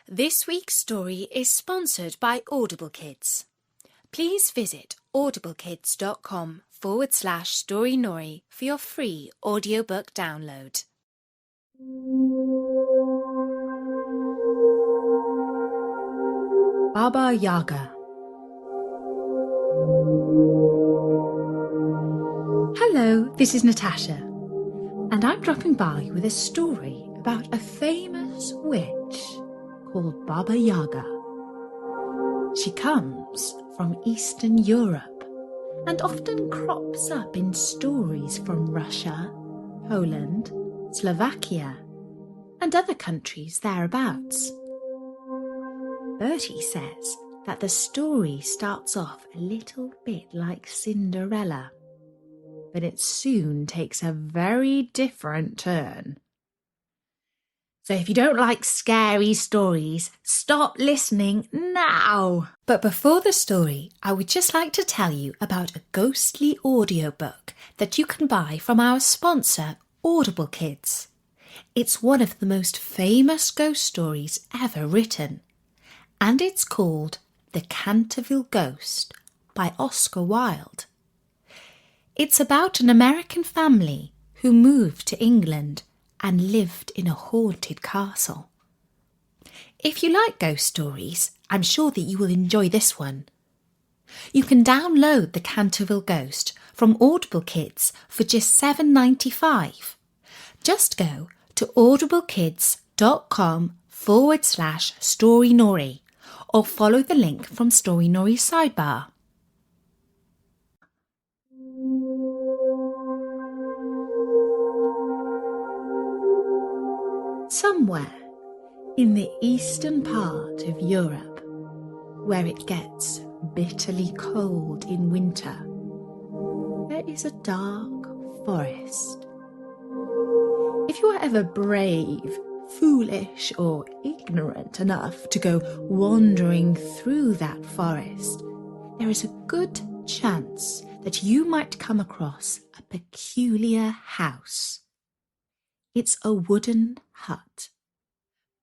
This week's story is sponsored by Audible Kids. Please visit audiblekids.com/Storynory for your free audiobook download. Baba Yaga. Hello, this is Natasha, and I'm dropping by with a story about a famous witch called Baba Yaga. She comes from Eastern Europe and often crops up in stories from Russia, Poland, Slovakia, and other countries thereabouts. Bertie says that the story starts off a little bit like Cinderella, but it soon takes a very different turn. So if you don't like scary stories, stop listening now. But before the story, I would just like to tell you about a ghostly audiobook that you can buy from our sponsor, Audible Kids. It's one of the most famous ghost stories ever written, and it's called The Canterville Ghost by Oscar Wilde. It's about an American family who moved to England and lived in a haunted castle. If you like ghost stories, I'm sure that you will enjoy this one. You can download The Canterville Ghost from Audible Kids for just $7.95. Just go to audiblekids.com/Storynory or follow the link from Storynory's sidebar. Somewhere in the eastern part of Europe, where it gets bitterly cold in winter, there is a dark forest. If you are ever brave, foolish, or ignorant enough to go wandering through that forest, there is a good chance that you might come across a peculiar house. It's a wooden hut,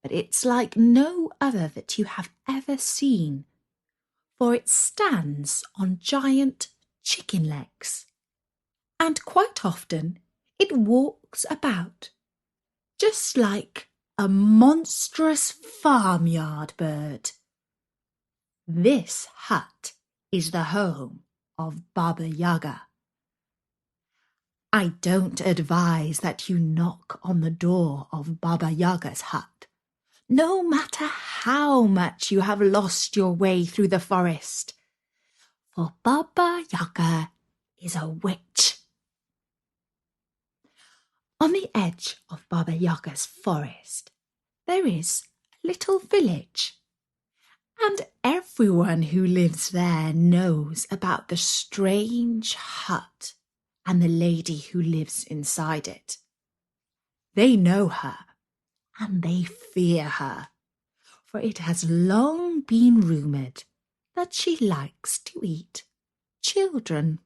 but it's like no other that you have ever seen, for it stands on giant chicken legs, and quite often it walks about, just like a monstrous farmyard bird. This hut is the home of Baba Yaga. I don't advise that you knock on the door of Baba Yaga's hut, no matter how much you have lost your way through the forest, for Baba Yaga is a witch. On the edge of Baba Yaga's forest, there is a little village, and everyone who lives there knows about the strange hut and the lady who lives inside it. They know her, and they fear her, for it has long been rumoured that she likes to eat children.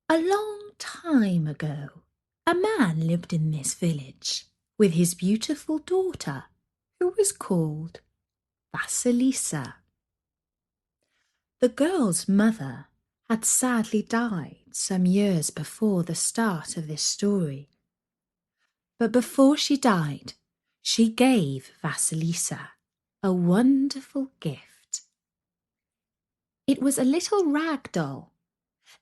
A long time ago, a man lived in this village with his beautiful daughter, who was called Vasilisa. The girl's mother had sadly died some years before the start of this story. But before she died, she gave Vasilisa a wonderful gift. It was a little rag doll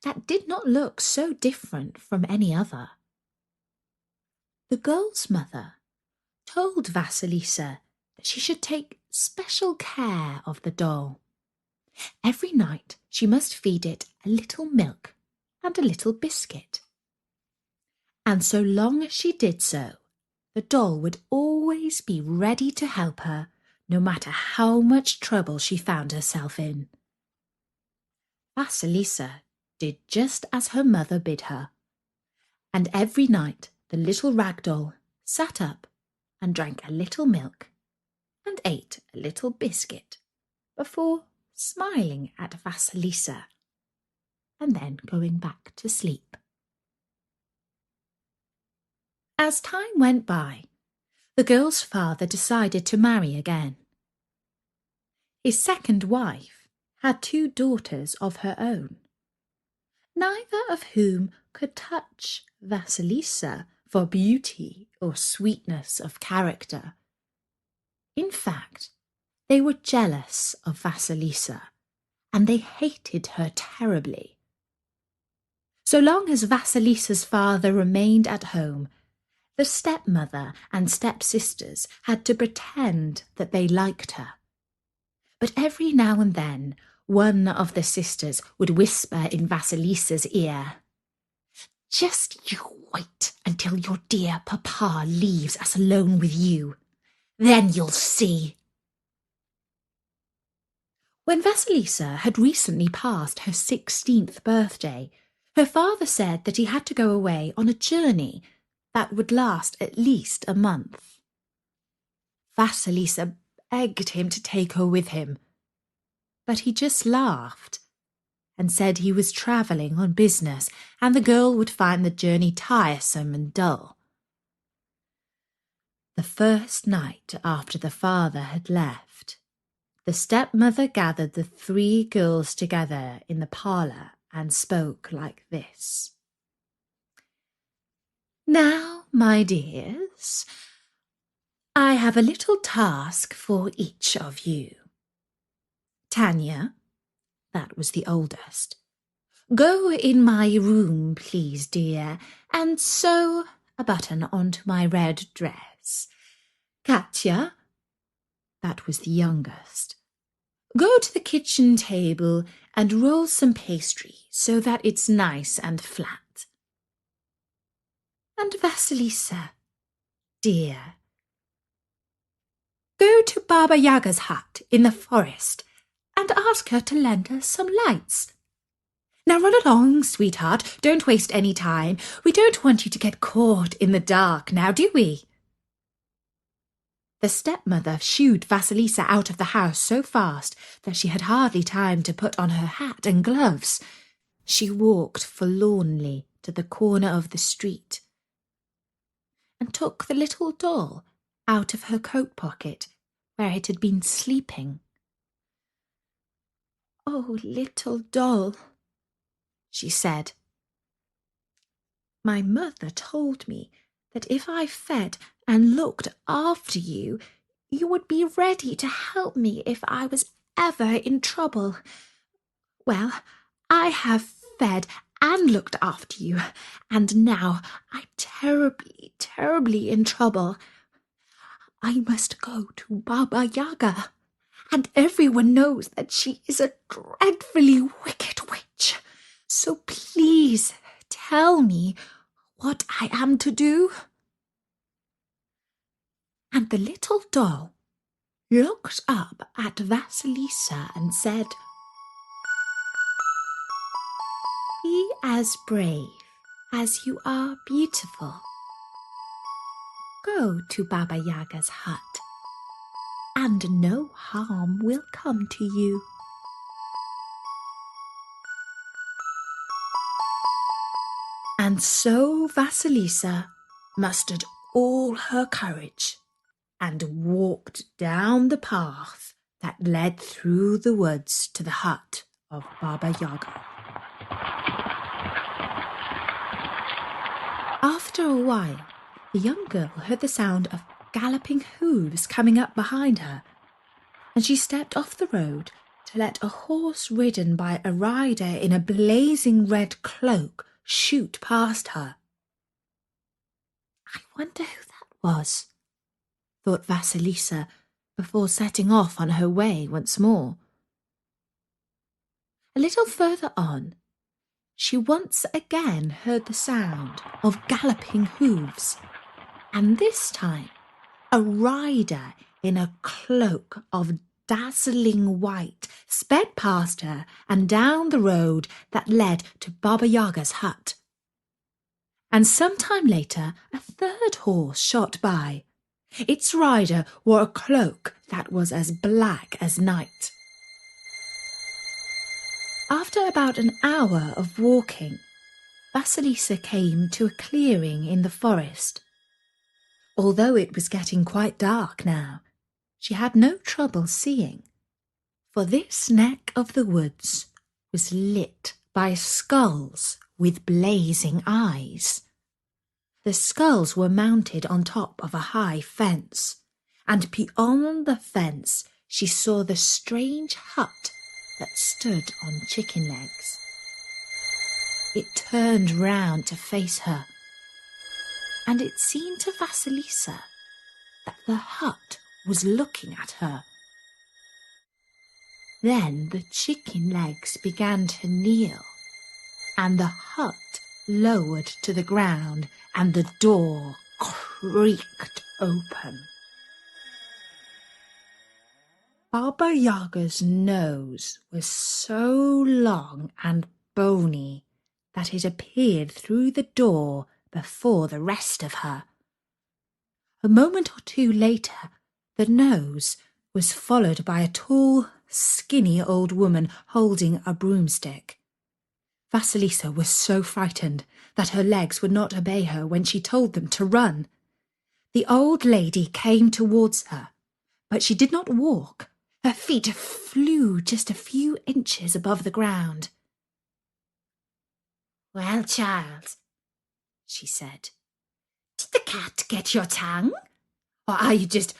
that did not look so different from any other. The girl's mother told Vasilisa that she should take special care of the doll. Every night she must feed it a little milk and a little biscuit. And so long as she did so, the doll would always be ready to help her, no matter how much trouble she found herself in. Vasilisa did just as her mother bid her, and every night the little rag doll sat up and drank a little milk and ate a little biscuit before smiling at Vasilisa and then going back to sleep. As time went by, the girl's father decided to marry again. His second wife had 2 daughters of her own, neither of whom could touch Vasilisa for beauty or sweetness of character. In fact, they were jealous of Vasilisa, and they hated her terribly. So long as Vasilisa's father remained at home, the stepmother and stepsisters had to pretend that they liked her. But every now and then, one of the sisters would whisper in Vasilisa's ear, "Just you wait until your dear papa leaves us alone with you. Then you'll see." When Vasilisa had recently passed her 16th birthday, her father said that he had to go away on a journey that would last at least a month. Vasilisa begged him to take her with him, but he just laughed and said he was travelling on business and the girl would find the journey tiresome and dull. The first night after the father had left, the stepmother gathered the 3 girls together in the parlour and spoke like this. "Now, my dears, I have a little task for each of you. Tanya," that was the oldest, "go in my room, please, dear, and sew a button onto my red dress. Katya," that was the youngest, "go to the kitchen table and roll some pastry so that it's nice and flat. And Vasilisa, dear, go to Baba Yaga's hut in the forest and ask her to lend us some lights. Now run along, sweetheart, don't waste any time. We don't want you to get caught in the dark now, do we?" The stepmother shooed Vasilisa out of the house so fast that she had hardly time to put on her hat and gloves. She walked forlornly to the corner of the street and took the little doll out of her coat pocket where it had been sleeping. "Oh, little doll," she said, "my mother told me that if I fed and looked after you, you would be ready to help me if I was ever in trouble. Well, I have fed and looked after you, and now I'm terribly, terribly in trouble. I must go to Baba Yaga, and everyone knows that she is a dreadfully wicked witch. So please tell me what I am to do." And the little doll looked up at Vasilisa and said, "Be as brave as you are beautiful. Go to Baba Yaga's hut, and no harm will come to you." And so Vasilisa mustered all her courage and walked down the path that led through the woods to the hut of Baba Yaga. After a while, the young girl heard the sound of galloping hooves coming up behind her, and she stepped off the road to let a horse ridden by a rider in a blazing red cloak shoot past her. "I wonder who that was," thought Vasilisa before setting off on her way once more. A little further on, she once again heard the sound of galloping hooves, and this time a rider in a cloak of dazzling white sped past her and down the road that led to Baba Yaga's hut. And some time later, a 3rd horse shot by. Its rider wore a cloak that was as black as night. After about an hour of walking, Vasilisa came to a clearing in the forest. Although it was getting quite dark now, she had no trouble seeing, for this neck of the woods was lit by skulls with blazing eyes. The skulls were mounted on top of a high fence, and beyond the fence she saw the strange hut that stood on chicken legs. It turned round to face her, and it seemed to Vasilisa that the hut was looking at her. Then the chicken legs began to kneel, and the hut lowered to the ground, and the door creaked open. Baba Yaga's nose was so long and bony that it appeared through the door before the rest of her. A moment or two later, the nose was followed by a tall, skinny old woman holding a broomstick. Vasilisa was so frightened that her legs would not obey her when she told them to run. The old lady came towards her, but she did not walk. Her feet flew just a few inches above the ground. "Well, child," she said, "did the cat get your tongue? Or are you just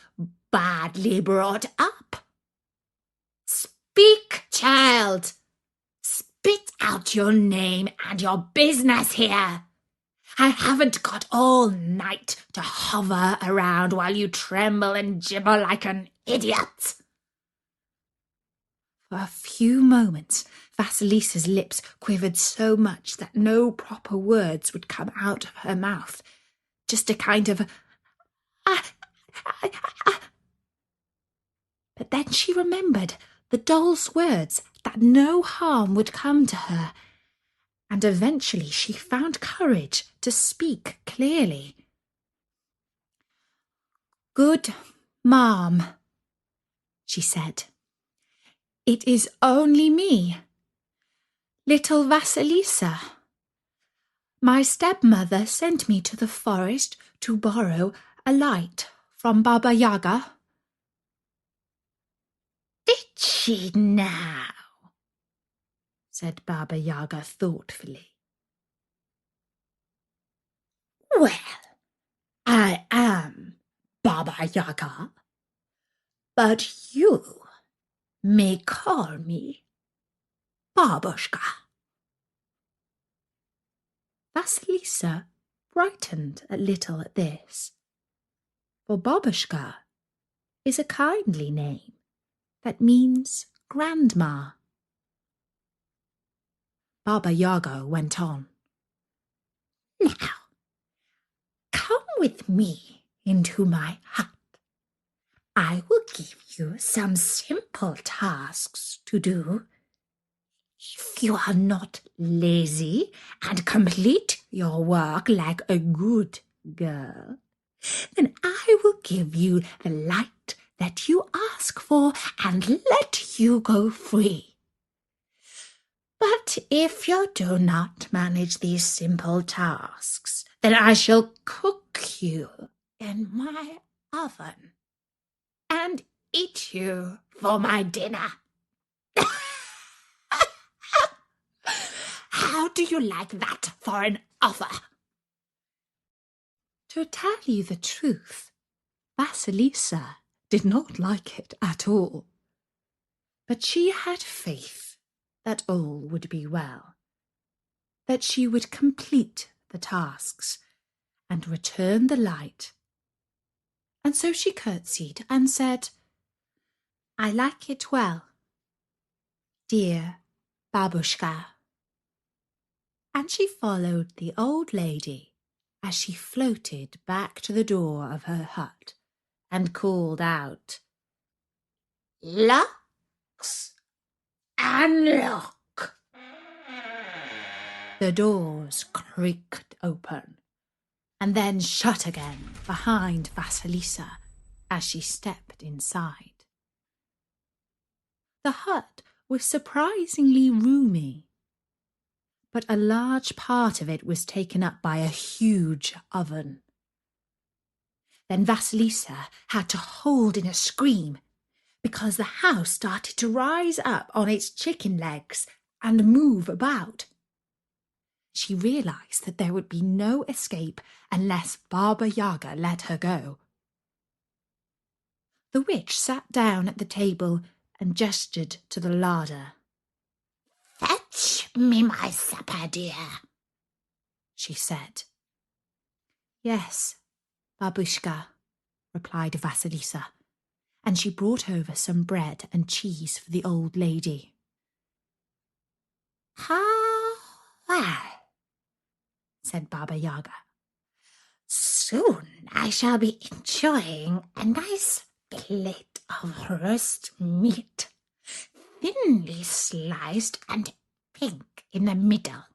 badly brought up? Speak, child! Spit out your name and your business here. I haven't got all night to hover around while you tremble and gibber like an idiot." For a few moments, Vasilisa's lips quivered so much that no proper words would come out of her mouth. Just a kind of But then she remembered the doll's words that no harm would come to her, and eventually she found courage to speak clearly. "Good ma'am," she said, "it is only me, little Vasilisa. My stepmother sent me to the forest to borrow a light from Baba Yaga." "Did she now?" said Baba Yaga thoughtfully. "Well, I am Baba Yaga, but you may call me Babushka." Vasilisa brightened a little at this, for Babushka is a kindly name that means grandma. Baba Yaga went on. "Now, come with me into my hut. I will give you some simple tasks to do. If you are not lazy and complete your work like a good girl, then I will give you the light that you ask for and let you go free. But if you do not manage these simple tasks, then I shall cook you in my oven and eat you for my dinner." How do you like that for an offer? To tell you the truth, Vasilisa did not like it at all. But she had faith that all would be well, that she would complete the tasks and return the light. And so she curtsied and said, "I like it well, dear Babushka." And she followed the old lady as she floated back to the door of her hut and called out, "Locks and lock." The doors creaked open and then shut again behind Vasilisa as she stepped inside. The hut was surprisingly roomy, but a large part of it was taken up by a huge oven. Then Vasilisa had to hold in a scream, because the house started to rise up on its chicken legs and move about. She realized that there would be no escape unless Baba Yaga let her go. The witch sat down at the table and gestured to the larder. "Fetch me my supper, dear," she said. "Yes, babushka," replied Vasilisa, and she brought over some bread and cheese for the old lady. "Ah, well," said Baba Yaga. "Soon I shall be enjoying a nice plate of roast meat, thinly sliced and pink in the middle."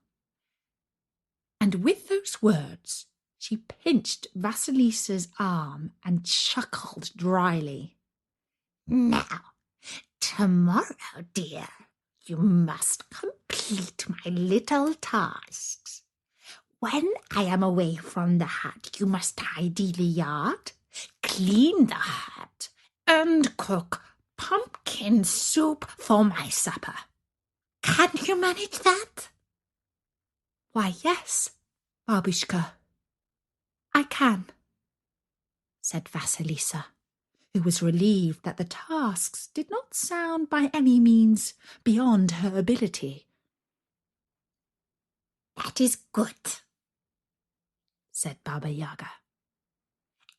And with those words, she pinched Vasilisa's arm and chuckled dryly. "Now, tomorrow, dear, you must complete my little tasks. When I am away from the hut, you must tidy the yard, clean the hut, and cook pumpkin soup for my supper. Can you manage that?" "Why, yes, babushka, I can," said Vasilisa, who was relieved that the tasks did not sound by any means beyond her ability. "That is good," said Baba Yaga.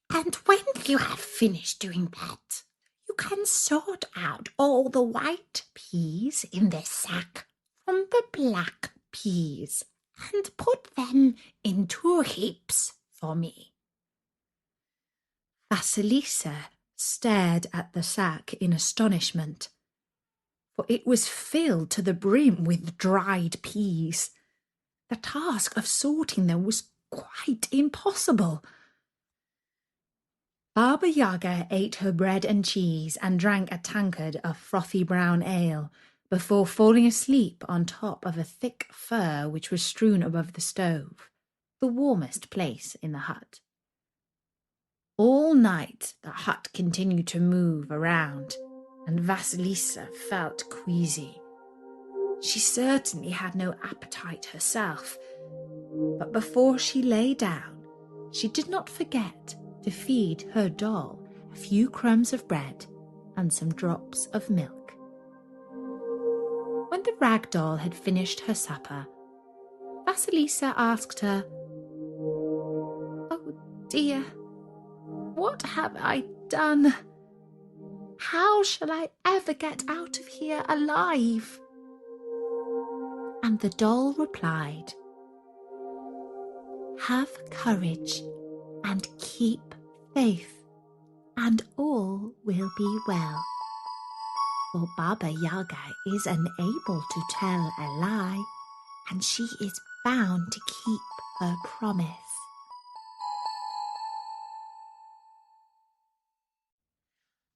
"And when you have finished doing that, you can sort out all the white peas in the sack from the black peas and put them into heaps for me." Vasilisa stared at the sack in astonishment, for it was filled to the brim with dried peas. The task of sorting them was quite impossible. Baba Yaga ate her bread and cheese and drank a tankard of frothy brown ale before falling asleep on top of a thick fur which was strewn above the stove, the warmest place in the hut. All night the hut continued to move around, and Vasilisa felt queasy. She certainly had no appetite herself, but before she lay down, she did not forget to feed her doll a few crumbs of bread and some drops of milk. When the rag doll had finished her supper, Vasilisa asked her, "Oh dear, what have I done? How shall I ever get out of here alive?" And the doll replied, "Have courage and keep faith, and all will be well. For Baba Yaga is unable to tell a lie, and she is bound to keep her promise."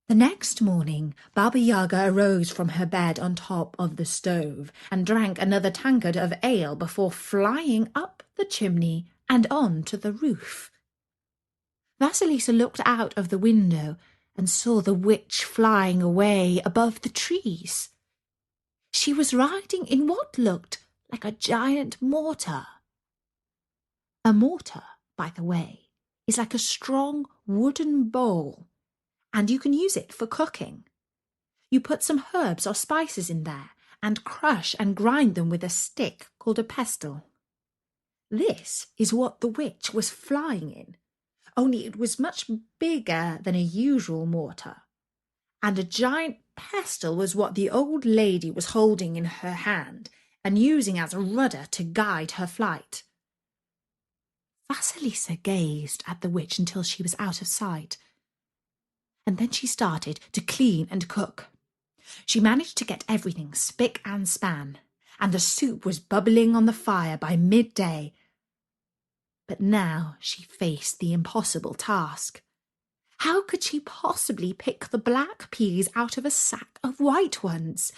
The next morning, Baba Yaga arose from her bed on top of the stove and drank another tankard of ale before flying up the chimney and on to the roof. Vasilisa looked out of the window and saw the witch flying away above the trees. She was riding in what looked like a giant mortar. A mortar, by the way, is like a strong wooden bowl, and you can use it for cooking. You put some herbs or spices in there and crush and grind them with a stick called a pestle. This is what the witch was flying in, only it was much bigger than a usual mortar, and a giant pestle was what the old lady was holding in her hand and using as a rudder to guide her flight. Vasilisa gazed at the witch until she was out of sight, and then she started to clean and cook. She managed to get everything spick and span, and the soup was bubbling on the fire by midday. But now she faced the impossible task. How could she possibly pick the black peas out of a sack of white ones?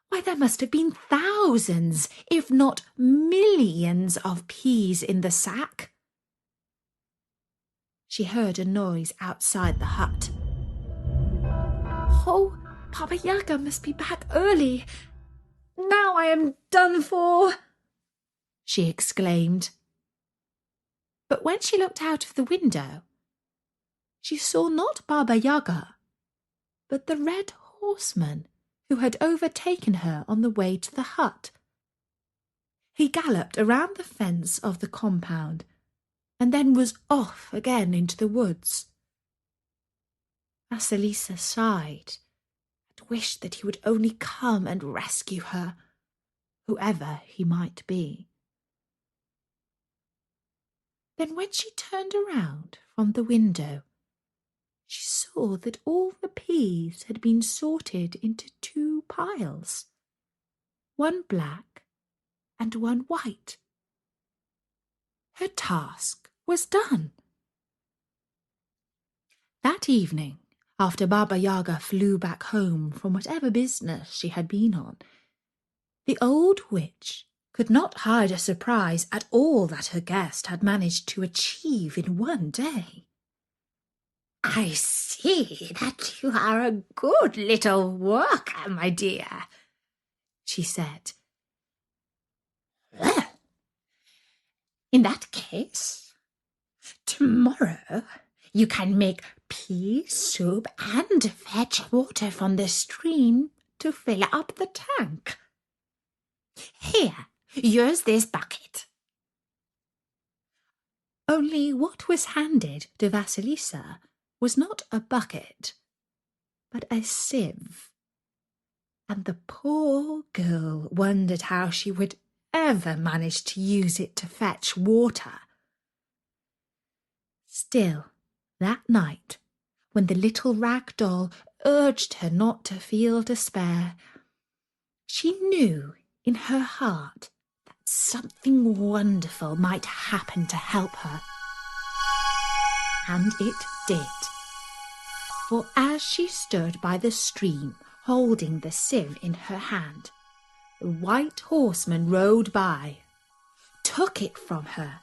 Why, there must have been thousands, if not millions, of peas in the sack. she heard a noise outside the hut. "Oh, Baba Yaga must be back early. Now I am done for," she exclaimed. But when she looked out of the window, she saw not Baba Yaga, but the Red Horseman who had overtaken her on the way to the hut. He galloped around the fence of the compound and then was off again into the woods. Vasilisa sighed and wished that he would only come and rescue her, whoever he might be. Then when she turned around from the window, she saw that all the peas had been sorted into 2 piles, one black and one white. Her task was done. That evening, after Baba Yaga flew back home from whatever business she had been on, the old witch could not hide a surprise at all that her guest had managed to achieve in one day. "I see that you are a good little worker, my dear," she said. "Well, in that case, tomorrow you can make pea soup and fetch water from the stream to fill up the tank. Here, use this bucket." Only what was handed to Vasilisa was not a bucket, but a sieve, and the poor girl wondered how she would ever manage to use it to fetch water. Still, that night, when the little rag doll urged her not to feel despair, she knew in her heart that something wonderful might happen to help her. And it did. For as she stood by the stream, holding the sieve in her hand, the White Horseman rode by, took it from her,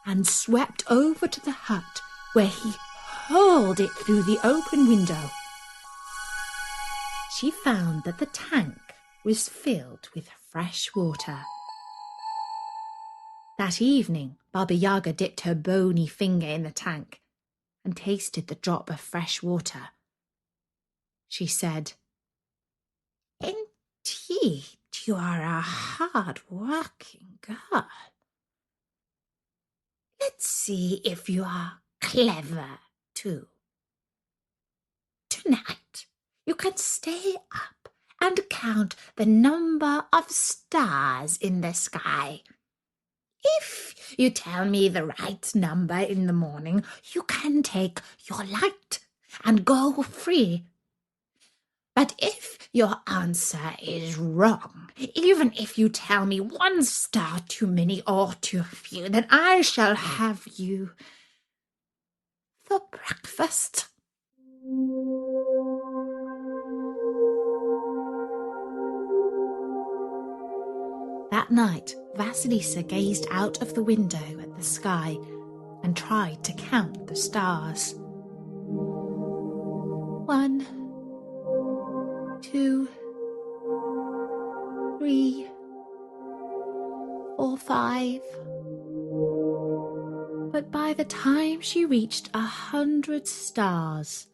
and swept over to the hut, where he hurled it through the open window. She found that the tank was filled with fresh water. That evening, Baba Yaga dipped her bony finger in the tank and tasted the drop of fresh water. She said, "Indeed, you are a hard-working girl. Let's see if you are clever, too. Tonight, you can stay up and count the number of stars in the sky. If you tell me the right number in the morning, you can take your light and go free. But if your answer is wrong, even if you tell me 1 star too many or too few, then I shall have you for breakfast." That night, Vasilisa gazed out of the window at the sky and tried to count the stars. 1, 2, 3, 4, 5. But by the time she reached 100 stars,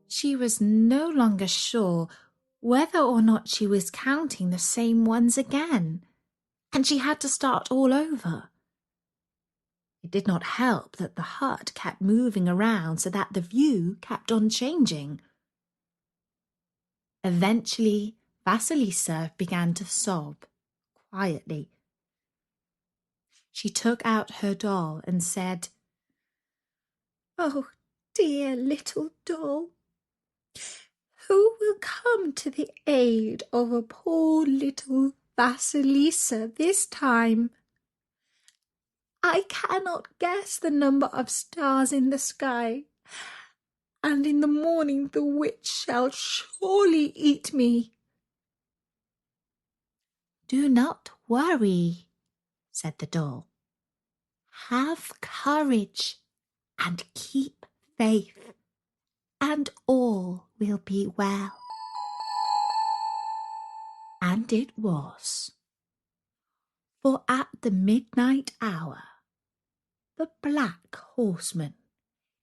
she was no longer sure whether or not she was counting the same ones again, and she had to start all over. It did not help that the hut kept moving around so that the view kept on changing. Eventually, Vasilisa began to sob quietly. She took out her doll and said, "Oh, dear little doll, who will come to the aid of a poor little Vasilisa this time? I cannot guess the number of stars in the sky, and in the morning the witch shall surely eat me." "Do not worry," said the doll. "Have courage and keep faith, and all will be well. And it was. For at the midnight hour, the Black Horseman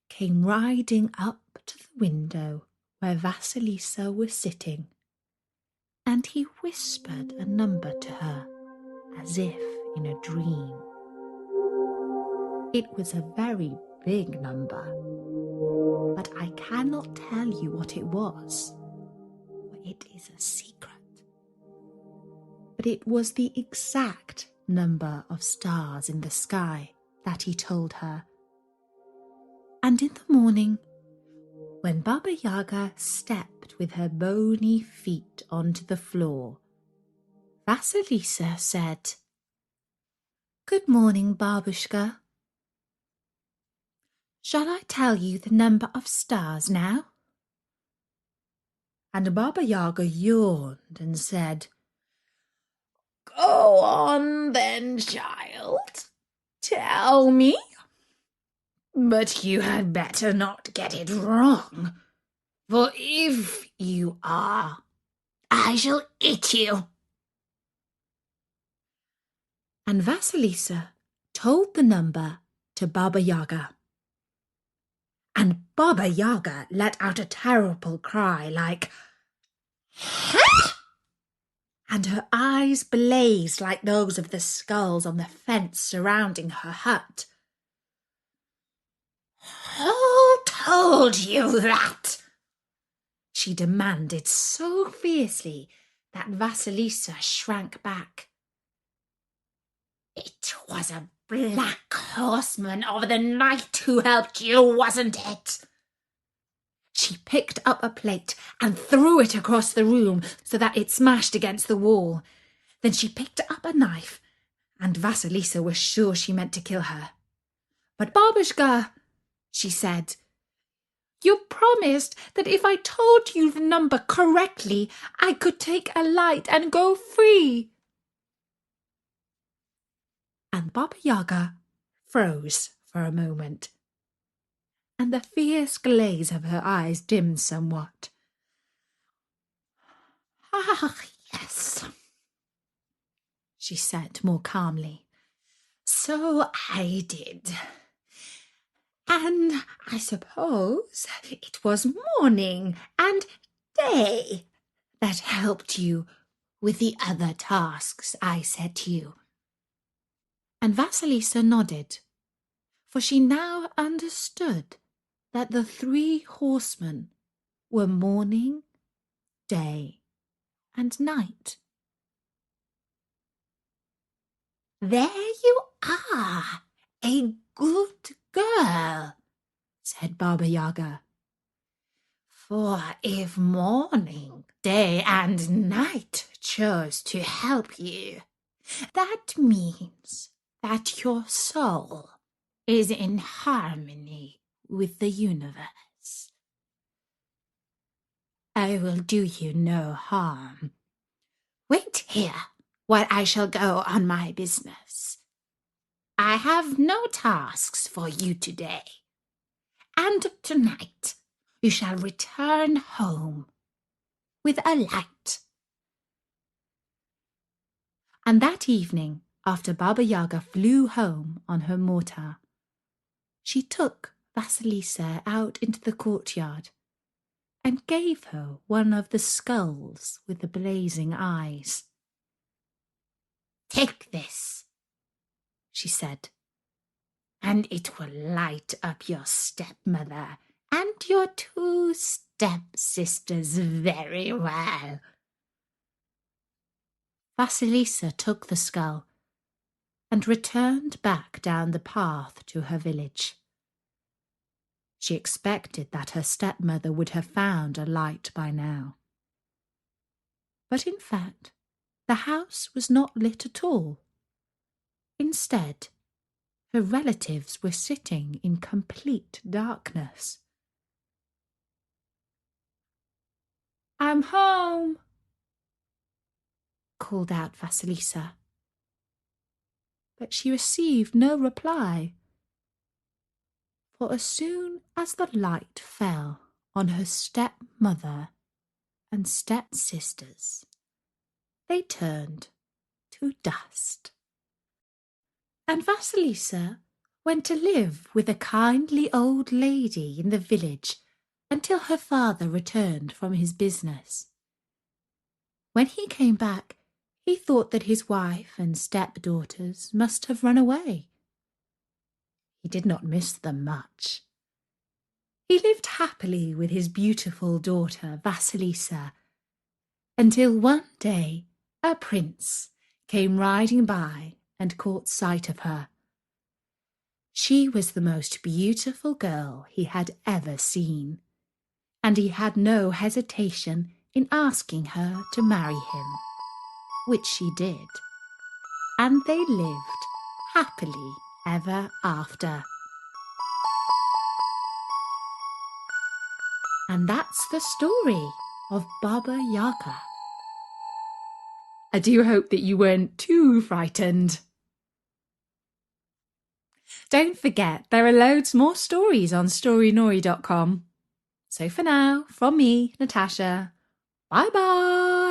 came riding up to the window where Vasilisa was sitting, and he whispered a number to her, as if in a dream. It was a very big number, but I cannot tell you what it was, for it is a secret. But it was the exact number of stars in the sky that he told her. And in the morning, when Baba Yaga stepped with her bony feet onto the floor, Vasilisa said, "Good morning, Babushka. Shall I tell you the number of stars now?" And Baba Yaga yawned and said, "Go on then, child. Tell me. But you had better not get it wrong, for if you are, I shall eat you." And Vasilisa told the number to Baba Yaga. And Baba Yaga let out a terrible cry like, "Ha!" And her eyes blazed like those of the skulls on the fence surrounding her hut. "Who told you that?" she demanded so fiercely that Vasilisa shrank back. "It was a Black Horseman of the night who helped you, wasn't it?" She picked up a plate and threw it across the room so that it smashed against the wall. Then she picked up a knife, and Vasilisa was sure she meant to kill her. "But Babushka," she said, "you promised that if I told you the number correctly, I could take a light and go free." And Baba Yaga froze for a moment, and the fierce glaze of her eyes dimmed somewhat. "Ah, yes," she said more calmly. "So I did. And I suppose it was morning and day that helped you with the other tasks I set you." And Vasilisa nodded, for she now understood that the 3 horsemen were morning, day, and night. "There you are, a good girl," said Baba Yaga. "For if morning, day, and night chose to help you, that means that your soul is in harmony with the universe. I will do you no harm. Wait here while I shall go on my business. I have no tasks for you today, and tonight you shall return home with a light." And that evening, after Baba Yaga flew home on her mortar, she took Vasilisa out into the courtyard and gave her one of the skulls with the blazing eyes. "Take this," she said, "and it will light up your stepmother and your 2 stepsisters very well." Vasilisa took the skull and returned back down the path to her village. She expected that her stepmother would have found a light by now. But in fact, the house was not lit at all. Instead, her relatives were sitting in complete darkness. "I'm home," called out Vasilisa. But she received no reply, for For as soon as the light fell on her stepmother and stepsisters, they turned to dust. And Vasilisa went to live with a kindly old lady in the village until her father returned from his business. When he came back, he thought that his wife and stepdaughters must have run away. He did not miss them much. He lived happily with his beautiful daughter Vasilisa until one day a prince came riding by and caught sight of her. She was the most beautiful girl he had ever seen, and he had no hesitation in asking her to marry him, which she did, and they lived happily ever after. And that's the story of Baba Yaga. I do hope that you weren't too frightened. Don't forget, there are loads more stories on Storynory.com. So for now, from me, Natasha, bye-bye!